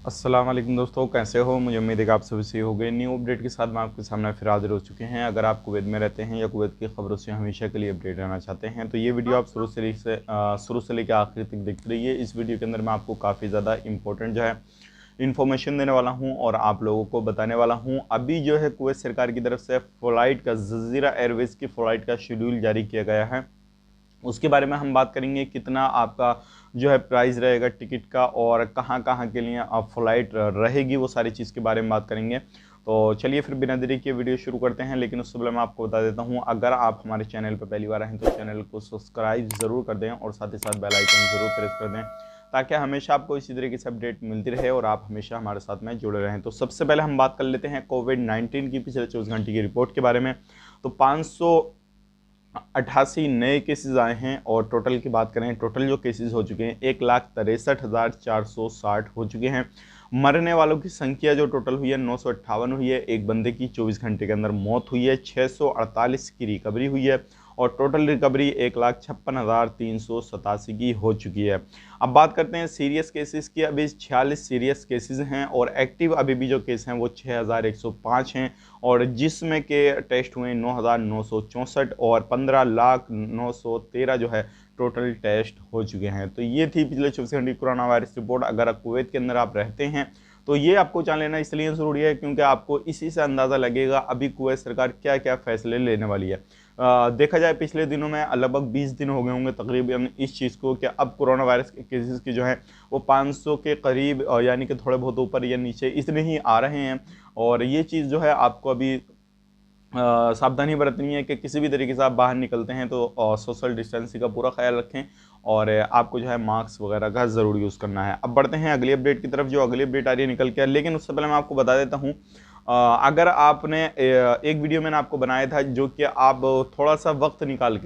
अस्सलाम वालेकुम दोस्तों, कैसे हो। मुझे उम्मीद है कि आप सभी सही हो गए। न्यू अपडेट के साथ मैं आपके सामने फिर हाजिर हो चुके हैं। अगर आप कुवैत में रहते हैं या कुवैत की खबरों से हमेशा के लिए अपडेट रहना चाहते हैं तो ये वीडियो आप शुरू से लेकर आखिर तक देखते रहिए। इस वीडियो के अंदर मैं आपको काफ़ी ज़्यादा इंपॉर्टेंट जो है इन्फॉर्मेशन देने वाला हूँ और आप लोगों को बताने वाला हूँ। अभी जो है कुवैत सरकार की तरफ से फ़्लाइट का जज़ीरा एयरवेज़ की फ़्लाइट का शेड्यूल जारी किया गया है। उसके बारे में हम बात करेंगे, कितना आपका जो है प्राइस रहेगा टिकट का और कहाँ कहाँ के लिए आप फ्लाइट रहेगी, वो सारी चीज़ के बारे में बात करेंगे। तो चलिए फिर बिना देरी के वीडियो शुरू करते हैं। लेकिन उससे पहले मैं आपको बता देता हूँ, अगर आप हमारे चैनल पर पहली बार आए हैं तो चैनल को सब्सक्राइब ज़रूर कर दें और साथ ही साथ बेल आइकन ज़रूर प्रेस कर दें, ताकि हमेशा आपको इसी तरीके से अपडेट मिलती रहे और आप हमेशा हमारे साथ में जुड़े रहें। तो सबसे पहले हम बात कर लेते हैं कोविड-19 की पिछले 24 घंटे की रिपोर्ट के बारे में। तो 588 नए केसेस आए हैं और टोटल की बात करें, टोटल जो केसेस हो चुके हैं 1,63,460 हो चुके हैं। मरने वालों की संख्या जो टोटल हुई है 958 हुई है। एक बंदे की 24 घंटे के अंदर मौत हुई है। 648 की रिकवरी हुई है और टोटल रिकवरी 1,56,387 की हो चुकी है। अब बात करते हैं सीरियस केसेस की। अभी 46 सीरियस केसेस हैं और एक्टिव अभी भी जो केस हैं वो 6,105 हैं और जिसमें के टेस्ट हुए 9,964 और 15,913 जो है टोटल टेस्ट हो चुके हैं। तो ये थी पिछले 24 घंटे की कोरोना वायरस रिपोर्ट। अगर आप कुवैत के अंदर आप रहते हैं तो ये आपको जान लेना इसलिए ज़रूरी है क्योंकि आपको इसी से अंदाज़ा लगेगा अभी कुवैत सरकार क्या क्या फ़ैसले लेने वाली है। देखा जाए पिछले दिनों में लगभग 20 दिन हो गए होंगे तकरीबन इस चीज़ को कि अब कोरोना वायरस के केसेस की जो है वो 500 के करीब यानी कि थोड़े बहुत ऊपर या नीचे इतने ही आ रहे हैं। और ये चीज़ जो है आपको अभी सावधानी बरतनी है कि किसी भी तरीके से आप बाहर निकलते हैं तो सोशल डिस्टेंसिंग का पूरा ख्याल रखें और आपको जो है मास्क वगैरह का ज़रूर यूज़ करना है। अब बढ़ते हैं अगली अपडेट की तरफ। जो अगली अपडेट आ रही है निकल के, लेकिन उससे पहले मैं आपको बता देता हूँ, अगर आपने एक वीडियो मैंने आपको बनाया था जो कि आप थोड़ा सा वक्त निकाल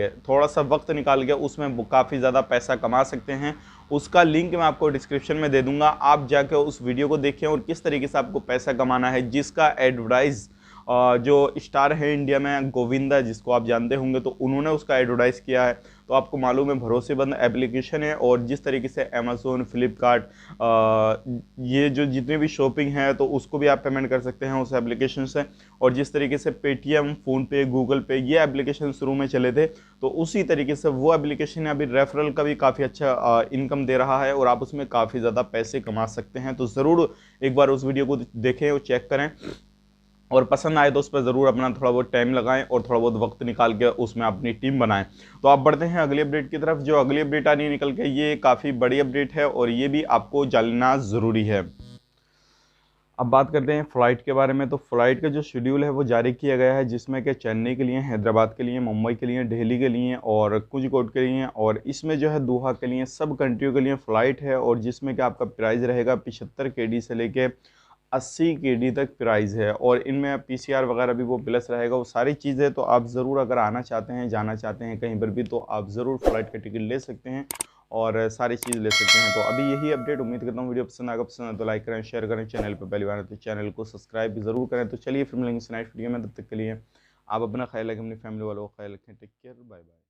के उसमें काफ़ी ज़्यादा पैसा कमा सकते हैं। उसका लिंक मैं आपको डिस्क्रिप्शन में दे दूंगा, आप जाकर उस वीडियो को देखें और किस तरीके से आपको पैसा कमाना है, जिसका एडवर्टाइज जो स्टार है इंडिया में गोविंदा, जिसको आप जानते होंगे, तो उन्होंने उसका एडवर्टाइज़ किया है। तो आपको मालूम है भरोसेमंद एप्लीकेशन है और जिस तरीके से अमेज़ोन, फ्लिपकार्ट, ये जो जितने भी शॉपिंग है तो उसको भी आप पेमेंट कर सकते हैं उस एप्लीकेशन से। और जिस तरीके से पेटीएम, फ़ोनपे, गूगल पे ये एप्लीकेशन शुरू में चले थे तो उसी तरीके से वो एप्लीकेशन अभी रेफरल का भी काफ़ी अच्छा इनकम दे रहा है और आप उसमें काफ़ी ज़्यादा पैसे कमा सकते हैं। तो ज़रूर एक बार उस वीडियो को देखें और चेक करें और पसंद आए तो उस पर ज़रूर अपना थोड़ा बहुत टाइम लगाएं और थोड़ा बहुत वक्त निकाल के उसमें अपनी टीम बनाएं। तो आप बढ़ते हैं अगली अपडेट की तरफ। जो अगली अपडेट आ रही है निकल के, ये काफ़ी बड़ी अपडेट है और ये भी आपको जानना ज़रूरी है। अब बात करते हैं फ़्लाइट के बारे में। तो फ़्लाइट का जो शेड्यूल है वो जारी किया गया है, जिसमें कि चेन्नई के लिए, हैदराबाद के लिए, मुंबई के लिए, दिल्ली के लिए और कोझिकोड के लिए, और इसमें जो है दोहा के लिए, सब कंट्रियों के लिए फ़्लाइट है। और जिसमें कि आपका प्राइस रहेगा 75 केडी से लेके 80 केडी तक प्राइस है और इनमें पीसीआर वगैरह भी वो प्लस रहेगा, वो सारी चीज़ें। तो आप ज़रूर अगर आना चाहते हैं, जाना चाहते हैं कहीं पर भी, तो आप ज़रूर फ़्लाइट का टिकट ले सकते हैं और सारी चीज़ ले सकते हैं। तो अभी यही अपडेट, उम्मीद करता हूँ वीडियो पसंद आएगा। पसंद है तो लाइक करें, शेयर करें, चैनल पर पहली बार है तो चैनल को सब्सक्राइब भी ज़रूर करें। तो चलिए फिर मिलेंगे नेक्स्ट वीडियो में, तब तक के लिए आप अपना ख्याल रखें, अपनी फैमिली वालों का ख्याल रखें। Take care, bye bye.